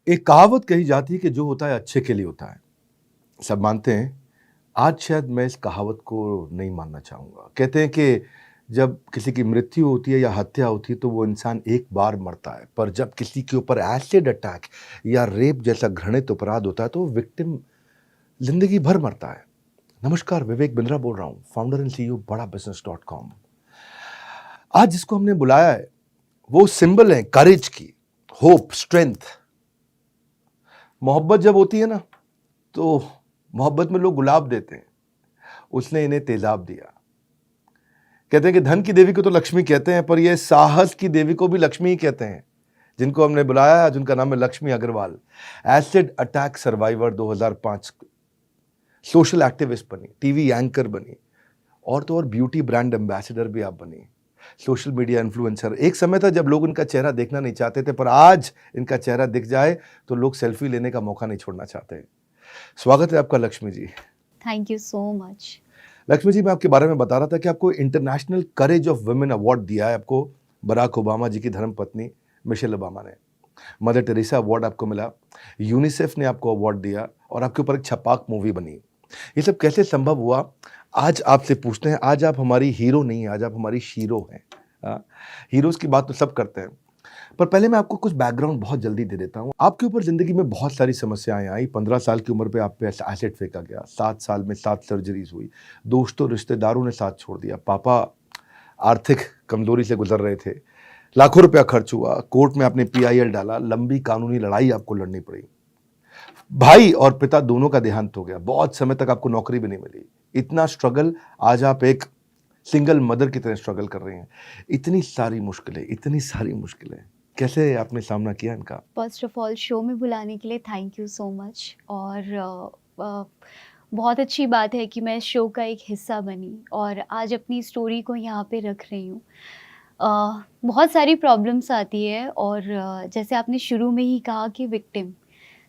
एक कहावत कही जाती है कि जो होता है अच्छे के लिए होता है। सब मानते हैं। आज शायद मैं इस कहावत को नहीं मानना चाहूँगा। कहते हैं कि जब किसी की मृत्यु होती है या हत्या होती है तो वो इंसान एक बार मरता है, पर जब किसी के ऊपर एसिड अटैक या रेप जैसा घृणित अपराध होता है तो वो विक्टिम ज़िंदगी भर मरता है। नमस्कार, विवेक बिंद्रा बोल रहा हूँ, फाउंडर एंड सीईओ बड़ा बिज़नेस.com। आज जिसको हमने बुलाया है, वो सिंबल है करेज की, होप, स्ट्रेंथ। मोहब्बत जब होती है ना, तो मोहब्बत में लोग गुलाब देते हैं, उसने इन्हें तेजाब दिया। कहते हैं कि धन की देवी को तो लक्ष्मी कहते हैं, पर ये साहस की देवी को भी लक्ष्मी ही कहते हैं। जिनको हमने बुलाया आज उनका नाम है Lakshmi Agarwal. Acid attack survivor 2005, social activist बनी, टीवी एंकर बनी, और तो और ब्यूटी ब्रांड एम्बेसडर भी आप बनी, सोशल मीडिया इन्फ्लुएंसर। एक समय था जब लोग इनका चेहरा देखना नहीं चाहते थे, पर आज इनका चेहरा दिख जाए तो लोग सेल्फी लेने का मौका नहीं छोड़ना चाहते। स्वागत है आपका Lakshmi ji. Thank you so much. Lakshmi ji, मैं आपके बारे में बता रहा था कि आपको international courage of women award दिया है आपको बराक ओबामा जी की धर्मपत्नी मिशेल ओबामा ने। मदर टेरेसा अवार्ड आपको मिला, यूनिसेफ ने आपको अवार्ड दिया, और आपके ऊपर एक छपाक मूवी बनी। ये सब कैसे संभव हुआ, आज आपसे पूछते हैं। आज आप हमारी हीरो नहीं है, आज आप हमारी शीरो हैं। हीरोज की बात तो सब करते हैं, पर पहले मैं आपको कुछ बैकग्राउंड बहुत जल्दी दे देता हूँ। आपके ऊपर जिंदगी में बहुत सारी समस्याएं आई। 15 साल की उम्र पे आप पे एसिड फेंका गया, 7 साल में 7 सर्जरीज हुई, दोस्तों रिश्तेदारों ने साथ छोड़ दिया, पापा आर्थिक कमजोरी से गुजर रहे थे, लाखों रुपया खर्च हुआ, कोर्ट में आपने PIL डाला, लंबी कानूनी लड़ाई आपको लड़नी पड़ी, भाई और पिता दोनों का देहांत हो गया, बहुत समय तक आपको नौकरी भी नहीं मिली। इतना स्ट्रगल, आज आप एक सिंगल मदर की तरह स्ट्रगल कर रहे हैं। इतनी सारी मुश्किलें, कैसे आपने सामना किया इनका? फर्स्ट ऑफ ऑल शो में बुलाने के लिए थैंक यू सो मच। और बहुत अच्छी बात है कि मैं इस शो का एक हिस्सा बनी और आज अपनी स्टोरी को यहाँ पे रख रही हूँ। बहुत सारी प्रॉब्लम्स आती है और जैसे आपने शुरू में ही कहा कि विक्टिम,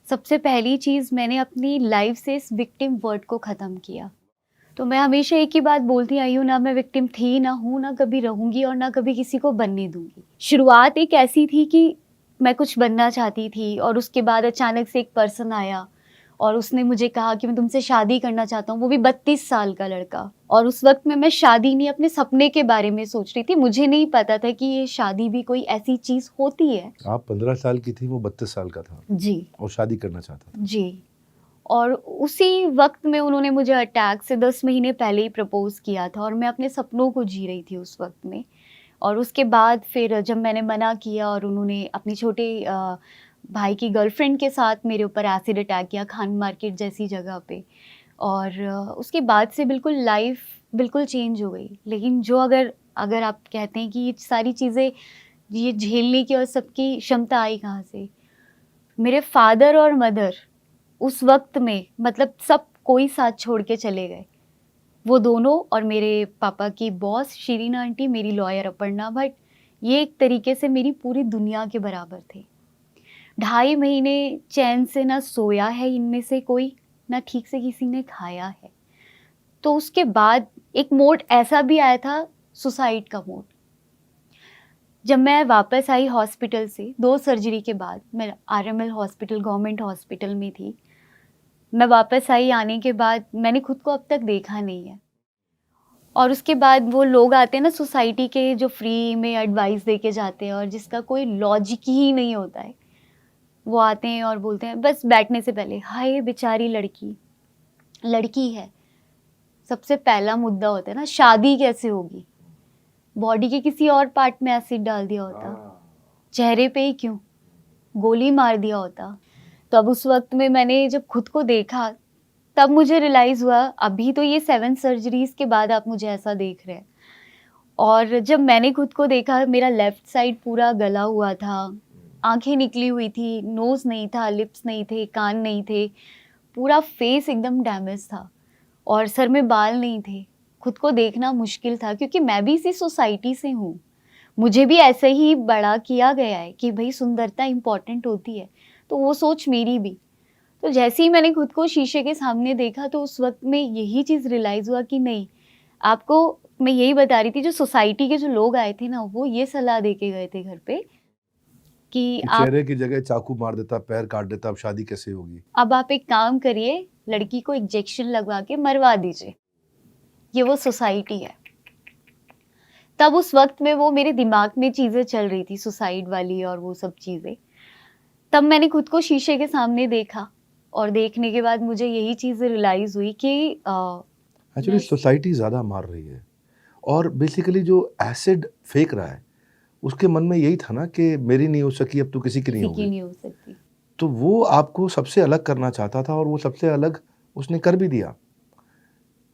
सबसे पहली चीज़ मैंने अपनी लाइफ से इस विक्टिम वर्ड को ख़त्म किया। तो मैं हमेशा एक ही बात बोलती आई हूँ, ना मैं विक्टिम थी, ना हूँ, ना कभी रहूँगी और ना कभी किसी को बनने दूँगी। शुरुआत एक ऐसी थी कि मैं कुछ बनना चाहती थी और उसके बाद अचानक से एक पर्सन आया और उसने मुझे कहा कि मैं तुमसे शादी करना चाहता हूँ, वो भी 32 साल का लड़का। और उस वक़्त में मैं शादी नहीं, अपने सपने के बारे में सोच रही थी। मुझे नहीं पता था कि ये शादी भी कोई ऐसी चीज़ होती है। आप 15 साल की थी, वो 32 साल का था जी। और शादी करना चाहता था। जी। और उसी वक़्त में उन्होंने मुझे अटैक से 10 महीने पहले ही प्रपोज़ किया था और मैं अपने सपनों को जी रही थी उस वक़्त में। और उसके बाद फिर जब मैंने मना किया और उन्होंने अपने छोटे भाई की गर्लफ्रेंड के साथ मेरे ऊपर एसिड अटैक किया खान मार्केट जैसी जगह पे। और उसके बाद से बिल्कुल लाइफ़ बिल्कुल चेंज हो गई। लेकिन जो अगर अगर आप कहते हैं कि ये सारी चीज़ें ये झेलने की और सबकी क्षमता आई कहाँ से? मेरे फ़ादर और मदर उस वक़्त में मतलब सब कोई साथ छोड़ के चले गए। वो दोनों और मेरे पापा की बॉस शिरीन आंटी, मेरी लॉयर अपर्णा भट्ट, ये एक तरीके से मेरी पूरी दुनिया के बराबर थे। 2.5 महीने चैन से ना सोया है इनमें से कोई, ना ठीक से किसी ने खाया है। तो उसके बाद एक मोड़ ऐसा भी आया था, सुसाइड का मोड़। जब मैं वापस आई हॉस्पिटल से 2 सर्जरी के बाद, मैं RML हॉस्पिटल गवर्नमेंट हॉस्पिटल में थी। मैं वापस आई, आने के बाद मैंने खुद को अब तक देखा नहीं है। और उसके बाद वो लोग आते हैं ना सोसाइटी के, जो फ्री में एडवाइस दे के जाते हैं और जिसका कोई लॉजिक ही नहीं होता है। वो आते हैं और बोलते हैं बस बैठने से पहले, हाय बेचारी लड़की, लड़की है। सबसे पहला मुद्दा होता है ना, शादी कैसे होगी? बॉडी के किसी और पार्ट में एसिड डाल दिया होता, चेहरे पे ही क्यों? गोली मार दिया होता। तो अब उस वक़्त में मैंने जब खुद को देखा, तब मुझे रियलाइज़ हुआ, अभी तो ये 7 सर्जरीज़ के बाद आप मुझे ऐसा देख रहे हैं। और जब मैंने खुद को देखा, मेरा लेफ़्ट साइड पूरा गला हुआ था, आँखें निकली हुई थी, नोज़ नहीं था, लिप्स नहीं थे, कान नहीं थे, पूरा फेस एकदम डैमेज था और सर में बाल नहीं थे। खुद को देखना मुश्किल था क्योंकि मैं भी इसी सोसाइटी से हूँ। मुझे भी ऐसे ही बड़ा किया गया है कि भई सुंदरता इम्पोर्टेंट होती है, तो वो सोच मेरी भी। तो जैसे ही मैंने खुद को शीशे के सामने देखा तो उस वक़्त में यही चीज़ रियलाइज़ हुआ कि नहीं, आपको मैं यही बता रही थी, जो सोसाइटी के जो लोग आए थे ना, वो ये सलाह दे के गए थे घर पे कि कि आप चेहरे की जगह चाकू मार देता, पैर काट देता, अब शादी कैसे होगी? अब आप एक काम करिए, लड़की को इंजेक्शन लगवा के मरवा दीजिए। ये वो सोसाइटी है। तब उस वक्त में वो मेरे दिमाग में चीजें चल रही थी, सुसाइड वाली और वो सब चीजें। तब मैंने खुद को शीशे के सामने देखा और देखने के बाद मुझे यही चीजें रियलाइज हुई कि एक्चुअली मैं सोसाइटी ज़्यादा मार रही है और बेसिकली जो एसिड फेंक रहा है, उसके मन में यही था ना कि मेरी नहीं हो सकी, अब तो किसी की नहीं किसी की होगी। नहीं हो सकती। तो वो आपको सबसे अलग करना चाहता था और वो सबसे अलग उसने कर भी दिया,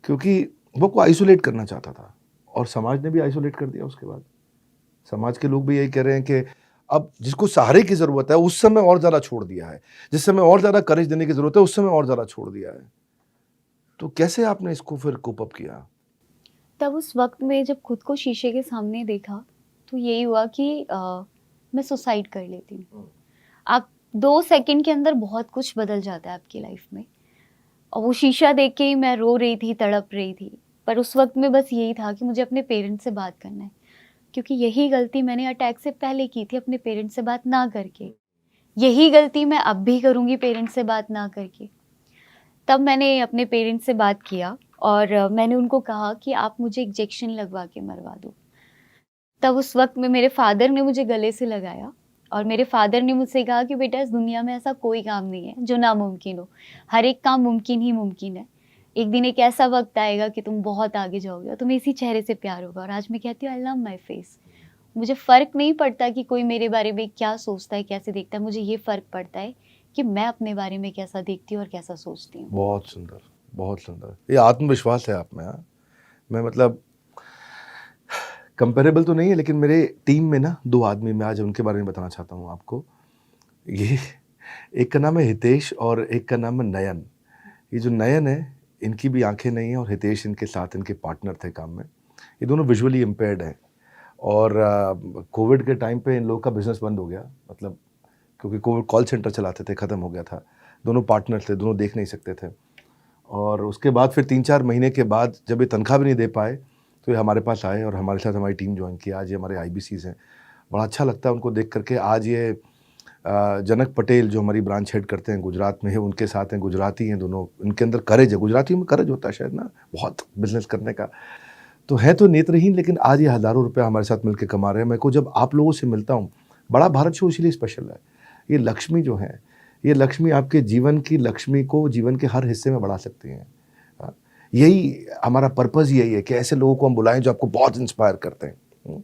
क्योंकि वो को आइसोलेट करना चाहता था और समाज ने भी आइसोलेट कर दिया उसके बाद। समाज के लोग भी यही कह रहे हैं कि अब जिसको सहारे की ज़रूरत है उस समय और ज़्यादा छोड़ दिया है, जिस समय और ज़्यादा करेज देने की ज़रूरत है उस समय और ज़्यादा छोड़ दिया है। तो कैसे आपने इसको फिर कोप अप किया? तब उस वक्त में जब खुद को शीशे के सामने देखा तो यही हुआ कि मैं सुसाइड कर लेती हूँ। आप 2 सेकंड के अंदर बहुत कुछ बदल जाता है आपकी लाइफ में। और वो शीशा देख के ही मैं रो रही थी, तड़प रही थी। पर उस वक्त में बस यही था कि मुझे अपने पेरेंट्स से बात करना है, क्योंकि यही गलती मैंने अटैक से पहले की थी अपने पेरेंट्स से बात ना करके। यही गलती मैं अब भी करूँगी पेरेंट्स से बात ना करके। तब मैंने अपने पेरेंट्स से बात किया और मैंने उनको कहा कि आप मुझे इंजेक्शन लगवा के मरवा दो। तब उस वक्त में मेरे फादर ने मुझे गले से लगाया और मेरे फादर ने मुझसे कहा कि बेटा इस दुनिया में ऐसा कोई काम नहीं है जो नामुमकिन हो। हर एक काम मुमकिन ही मुमकिन है। एक दिन एक ऐसा वक्त आएगा कि तुम बहुत आगे जाओगे और तुम्हें इसी चेहरे से प्यार होगा। और आज मैं कहती हूँ आई लव माई फेस। मुझे फ़र्क नहीं पड़ता कि कोई मेरे बारे में क्या सोचता है, कैसे देखता है। मुझे ये फ़र्क पड़ता है कि मैं अपने बारे में कैसा देखती हूँ और कैसा सोचती हूँ। बहुत सुंदर, बहुत सुंदर। ये आत्मविश्वास है आप में। हाँ, मैं मतलब कंपेरेबल तो नहीं है, लेकिन मेरे टीम में ना 2 आदमी, मैं आज उनके बारे में बताना चाहता हूँ आपको। ये एक का नाम है हितेश और एक का नाम है नयन। ये जो नयन है, इनकी भी आंखें नहीं हैं और हितेश इनके साथ इनके पार्टनर थे काम में। ये दोनों विजुअली इम्पेयर्ड हैं और कोविड के टाइम पे इन लोगों का बिजनेस बंद हो गया, मतलब क्योंकि कोविड कॉल सेंटर चलाते थे, ख़त्म हो गया था। दोनों पार्टनर थे, दोनों देख नहीं सकते थे। और उसके बाद फिर 3-4 महीने के बाद जब ये तनख्वाह भी नहीं दे पाए तो ये हमारे पास आए और हमारे साथ हमारी टीम ज्वाइन की। आज ये हमारे IBCs हैं। बड़ा अच्छा लगता है उनको देख करके। आज ये जनक पटेल जो हमारी ब्रांच हेड करते हैं गुजरात में है, उनके साथ हैं, गुजराती हैं दोनों। इनके अंदर करेज है, गुजरातियों में करेज होता है शायद ना, बहुत बिजनेस करने का। तो है तो नेत्रहीन, लेकिन आज ये हज़ारों रुपये हमारे साथ मिलकर कमा रहे हैं। मेरे को जब आप लोगों से मिलता हूँ, बड़ा भारत शो इसीलिए स्पेशल है। ये लक्ष्मी जो है, ये लक्ष्मी आपके जीवन की लक्ष्मी को जीवन के हर हिस्से में बढ़ा सकती हैं। यही हमारा पर्पज़ यही है कि ऐसे लोगों को हम बुलाएं जो आपको बहुत इंस्पायर करते हैं।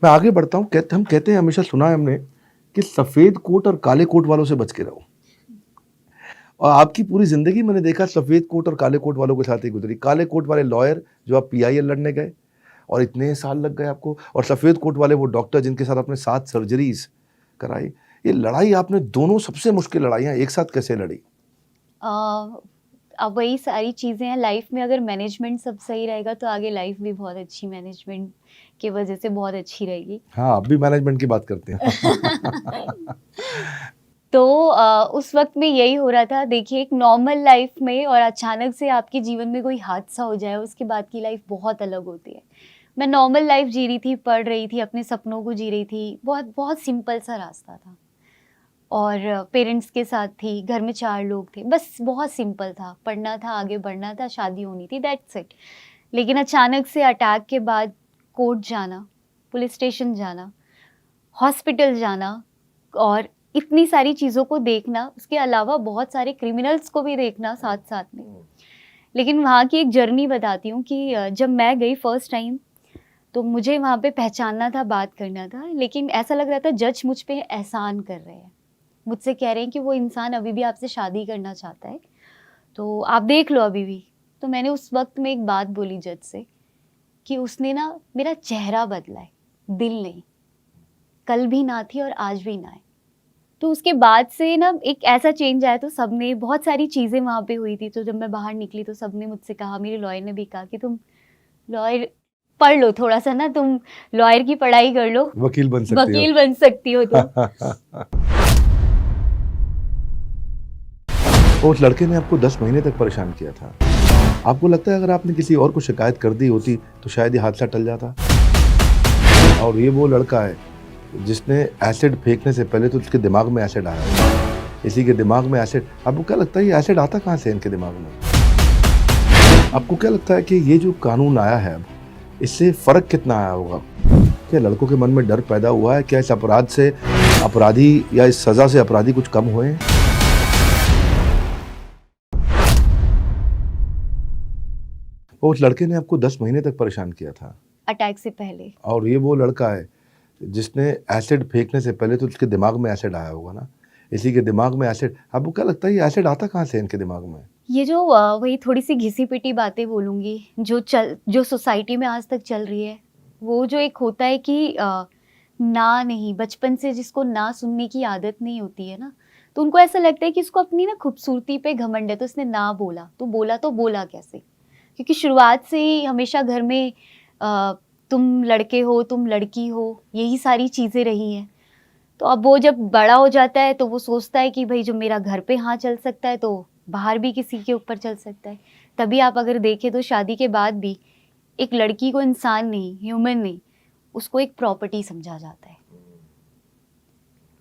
मैं आगे बढ़ता हूँ। हम कहते हैं, हमेशा सुना है हमने कि सफ़ेद कोट और काले कोट वालों से बच के रहो। और आपकी पूरी ज़िंदगी मैंने देखा सफ़ेद कोट और काले कोट वालों के साथ ही गुजरी। काले कोट वाले लॉयर जो आप PIL लड़ने गए और इतने साल लग गए आपको, और सफ़ेद कोट वाले वो डॉक्टर जिनके साथ आपने 7 सर्जरीज कराई। ये लड़ाई आपने दोनों सबसे मुश्किल लड़ाइयाँ एक साथ कैसे लड़ी? अब वही सारी चीज़ें हैं लाइफ में। अगर मैनेजमेंट सब सही रहेगा तो आगे लाइफ भी बहुत अच्छी मैनेजमेंट की वजह से बहुत अच्छी रहेगी। हाँ, आप भी मैनेजमेंट की बात करते हैं। तो उस वक्त में यही हो रहा था। देखिए, एक नॉर्मल लाइफ में और अचानक से आपके जीवन में कोई हादसा हो जाए, उसके बाद की लाइफ बहुत अलग होती है। मैं नॉर्मल लाइफ जी रही थी, पढ़ रही थी, अपने सपनों को जी रही थी। बहुत बहुत सिंपल सा रास्ता था और पेरेंट्स के साथ थी, घर में 4 लोग थे, बस बहुत सिंपल था। पढ़ना था, आगे बढ़ना था, शादी होनी थी, दैट्स इट। लेकिन अचानक से अटैक के बाद कोर्ट जाना, पुलिस स्टेशन जाना, हॉस्पिटल जाना और इतनी सारी चीज़ों को देखना, उसके अलावा बहुत सारे क्रिमिनल्स को भी देखना साथ साथ में। लेकिन वहाँ की एक जर्नी बताती हूँ कि जब मैं गई फर्स्ट टाइम तो मुझे वहाँ पे पहचानना था, बात करना था, लेकिन ऐसा लग रहा था जज मुझ पे एहसान कर रहे हैं। मुझसे कह रहे हैं कि वो इंसान अभी भी आपसे शादी करना चाहता है, तो आप देख लो अभी भी। तो मैंने उस वक्त में एक बात बोली जज से कि उसने ना मेरा चेहरा बदला है, दिल नहीं। कल भी ना थी और आज भी ना है। तो उसके बाद से ना एक ऐसा चेंज आया। तो सबने, बहुत सारी चीज़ें वहाँ पे हुई थी। तो जब मैं बाहर निकली तो सबने मुझसे कहा, मेरे लॉयर ने भी कहा कि तुम लॉयर पढ़ लो थोड़ा सा ना, तुम लॉयर की पढ़ाई कर लो, वकील बन सकती हो। वकील बन सकती हो तुम। उस लड़के ने आपको 10 महीने तक परेशान किया था। आपको लगता है अगर आपने किसी और को शिकायत कर दी होती तो शायद ये हादसा टल जाता? और ये वो लड़का है जिसने एसिड फेंकने से पहले तो उसके दिमाग में एसिड आया, इसी के दिमाग में एसिड। आपको क्या लगता है ये एसिड आता कहाँ से इनके दिमाग में? आपको क्या लगता है कि ये जो कानून आया है अब, इससे फर्क कितना आया होगा? क्या लड़कों के मन में डर पैदा हुआ है? क्या इस अपराध से अपराधी या इस सजा से अपराधी कुछ कम हुए हैं? और उस लड़के ने आपको 10 महीने तक परेशान किया था, अटैक से पहले। और ये वो लड़का है जिसने एसिड फेंकने से पहले तो उसके दिमाग में एसिड आया होगा ना, इसी के दिमाग में एसिड। आपको क्या लगता है ये एसिड आता कहाँ से इनके दिमाग में? ये जो वही थोड़ी सी घिसी पिटी बातें बोलूँगी जो सोसाइटी में आज तक चल रही है, वो जो एक होता है कि ना नहीं, बचपन से जिसको ना सुनने की आदत नहीं होती है ना, तो उनको ऐसा लगता है कि इसको अपनी ना खूबसूरती पे घमंड है, तो इसने ना बोला तो बोला कैसे? क्योंकि शुरुआत से ही हमेशा घर में तुम लड़के हो, तुम लड़की हो, यही सारी चीज़ें रही हैं। तो अब वो जब बड़ा हो जाता है तो वो सोचता है कि भाई जो मेरा घर पे हाँ चल सकता है तो बाहर भी किसी के ऊपर चल सकता है। तभी आप अगर देखें तो शादी के बाद भी एक लड़की को इंसान नहीं, ह्यूमन नहीं, उसको एक प्रॉपर्टी समझा जाता है,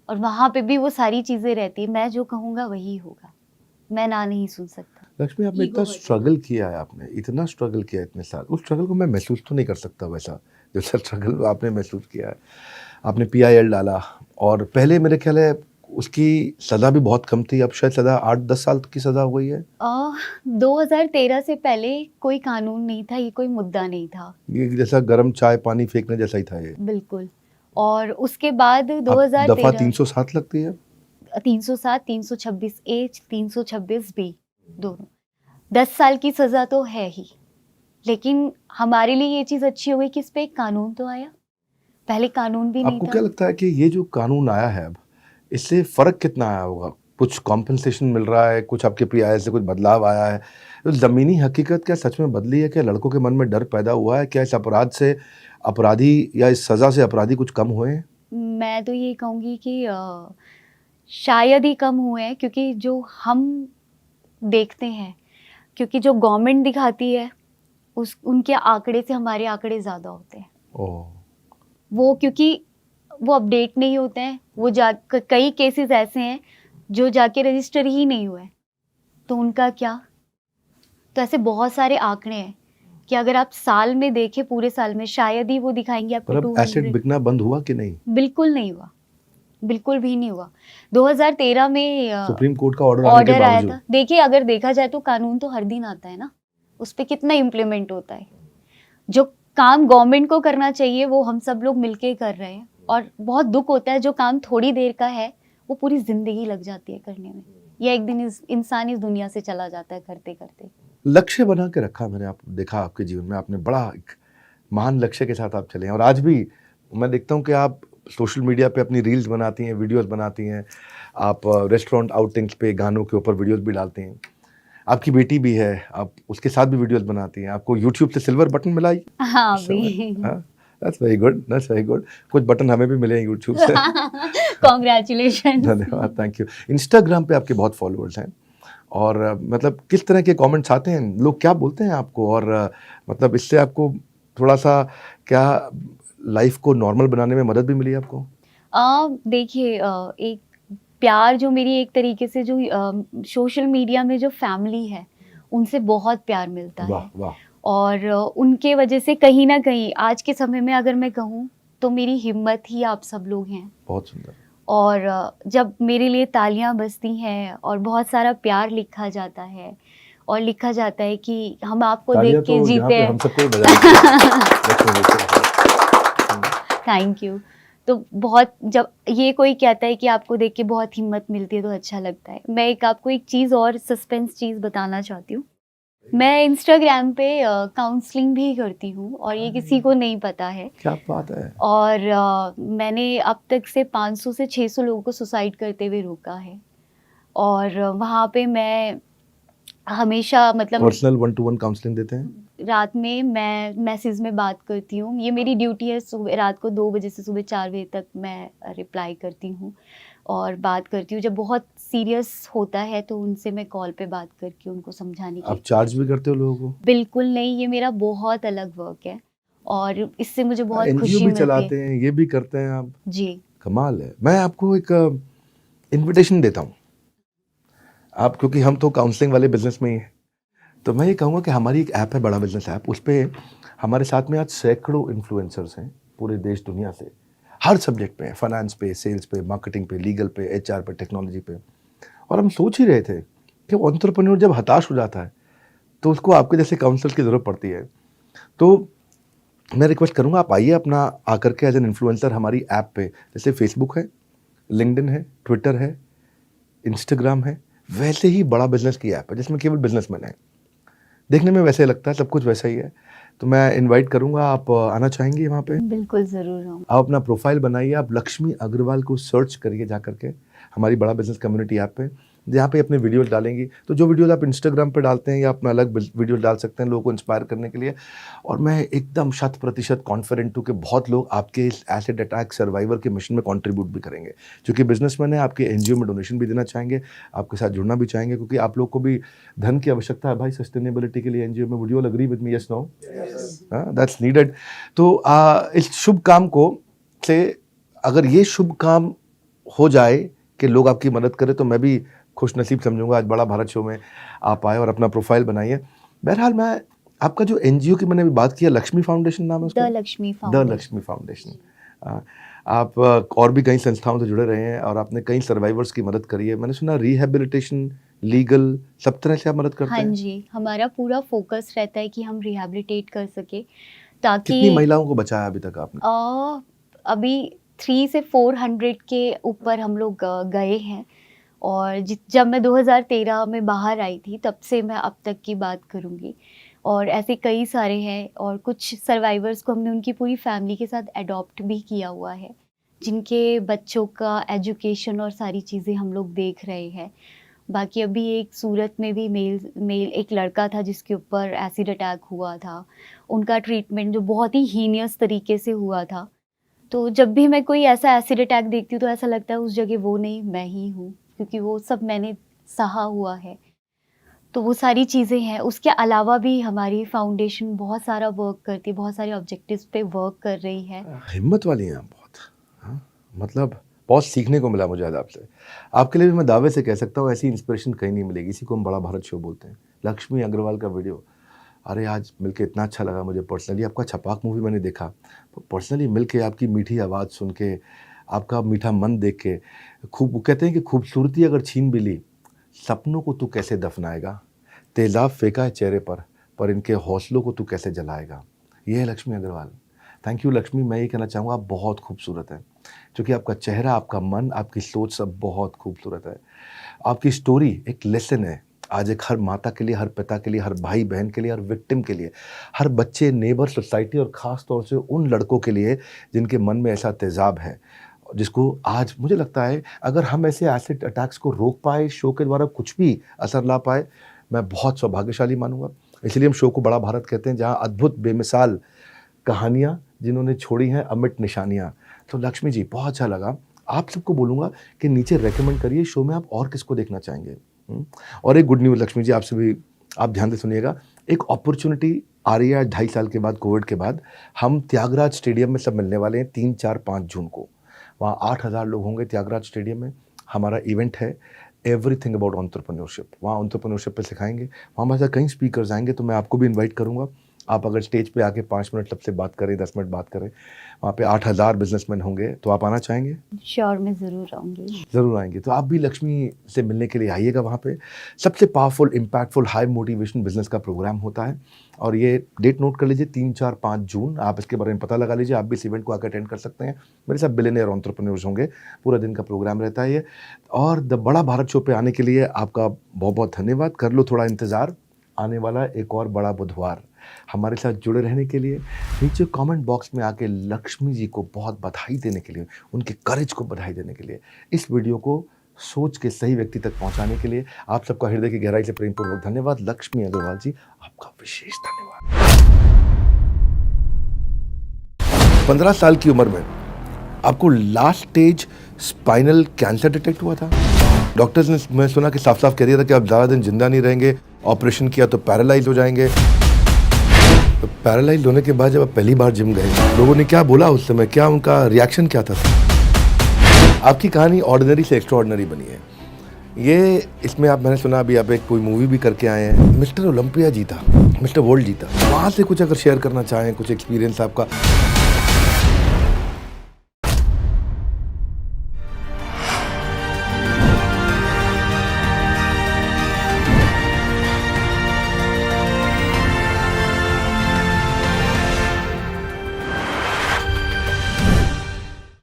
और वहाँ पे भी वो सारी चीज़ें रहती है। मैं जो कहूँगा वही होगा, मैं ना नहीं सुन सकता। लक्ष्मी, आपने इतना स्ट्रगल किया है, आपने इतना स्ट्रगल किया है इतने साल, उस स्ट्रगल को मैं महसूस तो नहीं कर सकता वैसा जैसा स्ट्रगल आपने महसूस किया है। आपने PIL डाला, और पहले मेरे ख्याल है उसकी सज़ा भी बहुत कम थी, अब शायद सज़ा 8-10 साल की सज़ा हो गई है। 2013 से पहले कोई कानून नहीं था, ये कोई मुद्दा नहीं था। ये जैसा गर्म चाय पानी फेंकने जैसा ही था ये। बिल्कुल। और उसके बाद अब 2013 दफ़ा 307 लगती है। 307, 326 ए, 326 बी, दोनों 10 साल की सजा तो है ही, लेकिन हमारे लिए ये चीज़ अच्छी हो गई कि इस पे एक कानून तो आया। पहले कानून भी नहीं आपको था। क्या लगता है कि ये जो कानून आया है अब, इससे फर्क कितना आया होगा? कुछ कॉम्पेंसेशन मिल रहा है, कुछ आपके PIL से कुछ बदलाव आया है? तो ज़मीनी हकीकत क्या सच में बदली है? क्या लड़कों के मन में डर पैदा हुआ है? क्या इस अपराध से अपराधी या इस सज़ा से अपराधी कुछ कम हुए हैं? मैं तो ये कहूँगी कि शायद ही कम हुए हैं, क्योंकि जो हम देखते हैं, क्योंकि जो गवर्नमेंट दिखाती है उनके आंकड़े से हमारे आंकड़े ज़्यादा होते हैं। ओह! वो क्योंकि वो अपडेट नहीं होते हैं, वो कई केसेस ऐसे हैं जो जाके रजिस्टर ही नहीं हुए, तो उनका क्या? तो ऐसे बहुत सारे आंकड़े हैं कि अगर आप साल में देखें, पूरे साल में शायद ही वो दिखाएंगे आपको पर अब 200। एसिड बिकना बंद हुआ कि नहीं? बिल्कुल नहीं हुआ, बिल्कुल भी नहीं हुआ। 2013 में सुप्रीम कोर्ट का ऑर्डर आने के ऑर्डर आया बावजूद? था। देखिए, अगर देखा जाए तो कानून तो हर दिन आता है ना, उस पे कितना इम्प्लीमेंट होता है। जो काम गवर्नमेंट को करना चाहिए वो हम सब लोग मिलके कर रहे हैं, और बहुत दुख होता है जो काम थोड़ी देर का है वो पूरी जिंदगी लग जाती है करने में, या एक दिन इंसान इस दुनिया से चला जाता है करते करते। लक्ष्य बना के रखा मैंने, आप देखा आपके जीवन में आपने बड़ा एक महान लक्ष्य के साथ आप चले हैं, और आज भी मैं देखता हूँ कि आप सोशल मीडिया पे अपनी रील्स बनाती हैं, वीडियोस बनाती हैं, आप रेस्टोरेंट आउटिंग्स पे गानों के ऊपर वीडियोस भी डालती हैं। आपकी बेटी भी है, आप उसके साथ भी वीडियोस बनाती हैं। आपको यूट्यूब से सिल्वर बटन मिला ही? हाँ भी। That's very good, that's very good. कुछ बटन हमें भी मिले हैं यूट्यूब से। कॉन्ग्रेचुलेशन। धन्यवाद, थैंक यू। इंस्टाग्राम पे आपके बहुत फॉलोअर्स हैं, और मतलब किस तरह के कमेंट्स आते हैं, लोग क्या बोलते हैं आपको, और मतलब इससे आपको थोड़ा सा क्या लाइफ को नॉर्मल बनाने में मदद भी मिली आपको? देखिए, एक प्यार जो मेरी एक तरीके से जो सोशल मीडिया में जो फैमिली है उनसे बहुत प्यार मिलता वाह है, वाह। और उनके वजह से कहीं ना कहीं आज के समय में अगर मैं कहूँ तो मेरी हिम्मत ही आप सब लोग हैं। बहुत सुंदर। और जब मेरे लिए तालियां बजती हैं और बहुत सारा प्यार लिखा जाता है, और लिखा जाता है कि हम आपको देख तालियां के तो जीते यहाँ पे हैं। हम सबको ही बजानी चाहिए। Thank you. तो बहुत, जब ये कोई कहता है कि आपको देख के बहुत हिम्मत मिलती है तो अच्छा लगता है। मैं आपको एक चीज़ और सस्पेंस चीज़ बताना चाहती हूँ। मैं इंस्टाग्राम पे काउंसलिंग भी करती हूँ, और ये किसी को नहीं पता है। क्या बात है। और मैंने अब तक से 500 से 600 लोगों को सुसाइड करते हुए रोका है, और वहाँ पे मैं हमेशा मतलब पर्सनल 1-to-1 काउंसलिंग देते हैं? रात में मैं मैसेज में बात करती हूँ। ये मेरी ड्यूटी है, सुबह रात को 2 बजे से सुबह 4 बजे तक मैं रिप्लाई करती हूँ और बात करती हूँ। जब बहुत सीरियस होता है तो उनसे मैं कॉल पे बात करके उनको समझाने की। आप चार्ज भी करते हो लोगों को? बिल्कुल नहीं, ये मेरा बहुत अलग वर्क है। और इससे मुझे बहुत एनजीओ खुशी भी मिलती चलाते है। हैं, ये भी करते हैं आप, जी। कमाल है। मैं आपको एक इनविटेशन देता हूँ, आप क्योंकि हम तो काउंसलिंग वाले बिजनेस में ही हैं, तो मैं ये कहूँगा कि हमारी एक ऐप है, बड़ा बिजनेस ऐप, उस पे हमारे साथ में आज सैकड़ों इन्फ्लुएंसर्स हैं पूरे देश दुनिया से, हर सब्जेक्ट पे, फाइनेंस पे, सेल्स पे, मार्केटिंग पे, लीगल पे, एचआर पे, टेक्नोलॉजी पे। और हम सोच ही रहे थे कि एंटरप्रेन्योर जब हताश हो जाता है तो उसको आपके जैसे काउंसलर की ज़रूरत पड़ती है। तो मैं रिक्वेस्ट करूँगा, आप आइए अपना आकर के एज एन इन्फ्लुएंसर हमारी ऐप पे, जैसे फेसबुक है, लिंक्डइन है, ट्विटर है, इंस्टाग्राम है, वैसे ही बड़ा बिजनेस की ऐप है जिसमें केवल बिजनेसमैन है। देखने में वैसे लगता है, सब कुछ वैसा ही है। तो मैं इनवाइट करूँगा, आप आना चाहेंगे वहाँ पे? बिल्कुल ज़रूर आऊँ। आप अपना प्रोफाइल बनाइए, आप लक्ष्मी अग्रवाल को सर्च करिए जा करके हमारी बड़ा बिजनेस कम्युनिटी ऐप पे, जहाँ पे अपने वीडियोस डालेंगी। तो जो वीडियोस आप इंस्टाग्राम पे डालते हैं या अपना अलग वीडियो डाल सकते हैं लोगों को इंस्पायर करने के लिए। और मैं एकदम 100% कॉन्फिडेंट हूँ कि बहुत लोग आपके इस एसिड अटैक सर्वाइवर के मिशन में कंट्रीब्यूट भी करेंगे, क्योंकि बिजनेसमैन है, आपके एनजीओ में डोनेशन भी देना चाहेंगे, आपके साथ जुड़ना भी चाहेंगे, क्योंकि आप लोग को भी धन की आवश्यकता है भाई सस्टेनेबिलिटी के लिए एनजीओ में। Would you all agree with me? Yes, no? That's needed. तो इस शुभ काम को से अगर ये शुभ काम हो जाए कि लोग आपकी मदद करें, तो मैं भी खुश नसीब समझूंगा आज बड़ा भारत शो में आप आए और अपना प्रोफाइल बनाइए। बहरहाल, मैं आपका जो एनजीओ की मैंने अभी बात किया, लक्ष्मी फाउंडेशन नाम है उसका? The Lakshmi the foundation. Lakshmi foundation. आप और भी कई संस्थाओं से जुड़े रहे हैं और आपने कई सर्वाइवर्स की मदद करी है। मैंने सुना रिहैबिलिटेशन, लीगल, सब तरह से आप मदद करते हाँ हैं। जी, हमारा पूरा फोकस रहता है कि हम रिहैबिलिटेट कर सके, ताकि कितनी महिलाओं को बचाया अभी तक आपने? अभी 3 से 400 के ऊपर हम लोग गए हैं। और जब मैं 2013 में बाहर आई थी, तब से मैं अब तक की बात करूँगी। और ऐसे कई सारे हैं, और कुछ सर्वाइवर्स को हमने उनकी पूरी फैमिली के साथ अडॉप्ट भी किया हुआ है, जिनके बच्चों का एजुकेशन और सारी चीज़ें हम लोग देख रहे हैं। बाकी अभी एक सूरत में भी मेल एक लड़का था जिसके ऊपर एसिड अटैक हुआ था। उनका ट्रीटमेंट जो बहुत ही हीनियस तरीके से हुआ था। तो जब भी मैं कोई ऐसा एसिड अटैक देखती हूँ तो ऐसा लगता है उस जगह वो नहीं, मैं ही हूँ, क्योंकि वो सब मैंने सहा हुआ है। तो वो सारी चीज़ें हैं। उसके अलावा भी हमारी फाउंडेशन बहुत सारा वर्क करती है, बहुत सारे ऑब्जेक्टिव्स पे वर्क कर रही है। हिम्मत वाली हैं आप बहुत। हाँ, मतलब बहुत सीखने को मिला मुझे आज आपसे। आपके लिए भी मैं दावे से कह सकता हूँ, ऐसी इंस्पिरेशन कहीं नहीं मिलेगी। इसी को हम बड़ा भारत शो बोलते हैं। लक्ष्मी अग्रवाल का वीडियो, अरे आज मिलके इतना अच्छा लगा मुझे पर्सनली। आपका छपाक मूवी मैंने देखा, तो पर्सनली मिलके आपकी मीठी आवाज़ सुन के, आपका मीठा मन देख के, खूब कहते हैं कि खूबसूरती अगर छीन भी ली, सपनों को तू कैसे दफनाएगा, तेजाब फेंका है चेहरे पर इनके हौसलों को तू कैसे जलाएगा। ये है लक्ष्मी अग्रवाल। Thank you Lakshmi. मैं ये कहना चाहूँगा, आप बहुत खूबसूरत हैं, क्योंकि आपका चेहरा, आपका मन, आपकी सोच सब बहुत खूबसूरत है। आपकी स्टोरी एक लेसन है आज, एक हर माता के लिए, हर पिता के लिए, हर भाई बहन के लिए, हर विक्टिम के लिए, हर बच्चे, नेबर, सोसाइटी और ख़ास तौर से उन लड़कों के लिए जिनके मन में ऐसा तेज़ाब है, जिसको आज मुझे लगता है अगर हम ऐसे एसिड अटैक्स को रोक पाए, शो के द्वारा कुछ भी असर ला पाए, मैं बहुत सौभाग्यशाली मानूंगा। इसलिए हम शो को बड़ा भारत कहते हैं, जहाँ अद्भुत बेमिसाल कहानियाँ जिन्होंने छोड़ी हैं, अमिट निशानियाँ। तो लक्ष्मी जी, बहुत अच्छा लगा। आप सबको बोलूँगा कि नीचे रेकमेंड करिए शो में आप और किसको देखना चाहेंगे। और एक गुड न्यूज़ लक्ष्मी जी, आपसे भी आप ध्यान से सुनिएगा। एक अपॉर्चुनिटी आ रही है 2.5 साल के बाद, कोविड के बाद। हम त्यागराज स्टेडियम में सब मिलने वाले हैं 3, 4, 5 जून को। वहाँ 8,000 लोग होंगे त्यागराज स्टेडियम में। हमारा इवेंट है एवरीथिंग अबाउट एंटरप्रेन्योरशिप। वहाँ एंटरप्रेन्योरशिप पे सिखाएंगे। वहाँ हमारे साथ कई स्पीकर्स आएंगे, तो मैं आपको भी इनवाइट करूँगा। आप अगर स्टेज पे आके 5 मिनट सबसे बात करें, 10 मिनट बात करें, वहाँ पे 8,000 बिजनेसमैन होंगे। तो आप आना चाहेंगे? श्योर, मैं ज़रूर आऊँगी। ज़रूर आएंगे। तो आप भी लक्ष्मी से मिलने के लिए आइएगा वहाँ पे। सबसे powerful, impactful, high motivation business का प्रोग्राम होता है। और ये डेट नोट कर लीजिए, 3, 4, 5 जून। आप इसके बारे में पता लगा लीजिए, आप भी इस इवेंट को आकर अटेंड कर सकते हैं। मेरे साथ बिलियनियर एंटरप्रेन्योर्स होंगे। पूरा दिन का प्रोग्राम रहता है ये। और द बड़ा भारत शो पे आने के लिए आपका बहुत बहुत धन्यवाद। कर लो थोड़ा इंतज़ार, आने वाला एक और बड़ा बुधवार। हमारे साथ जुड़े रहने के लिए नीचे कमेंट बॉक्स में आके लक्ष्मी जी को बहुत बधाई देने के लिए, उनके करेज को बधाई देने के लिए, इस वीडियो को सोच के सही व्यक्ति तक पहुंचाने के लिए आप सबका हृदय की गहराई से प्रेमपूर्वक धन्यवाद। लक्ष्मी अग्रवाल जी, आपका विशेष धन्यवाद। 15 साल की उम्र में आपको last stage spinal cancer detect हुआ था। डॉक्टर्स ने, मैं सुना कि साफ साफ कह दिया था कि आप ज़्यादा दिन जिंदा नहीं रहेंगे, ऑपरेशन किया तो पैरालाइज हो जाएंगे। तो पैरालाइज होने के बाद जब आप पहली बार जिम गए, लोगों ने क्या बोला उस समय, क्या उनका रिएक्शन क्या था? आपकी कहानी ऑर्डिनरी से एक्स्ट्राऑर्डिनरी बनी है। ये इसमें आप, मैंने सुना अभी आप एक कोई मूवी भी करके आए हैं, मिस्टर ओलंपिया जीता, मिस्टर वर्ल्ड जीता। वहाँ से कुछ अगर शेयर करना चाहें, कुछ एक्सपीरियंस आपका।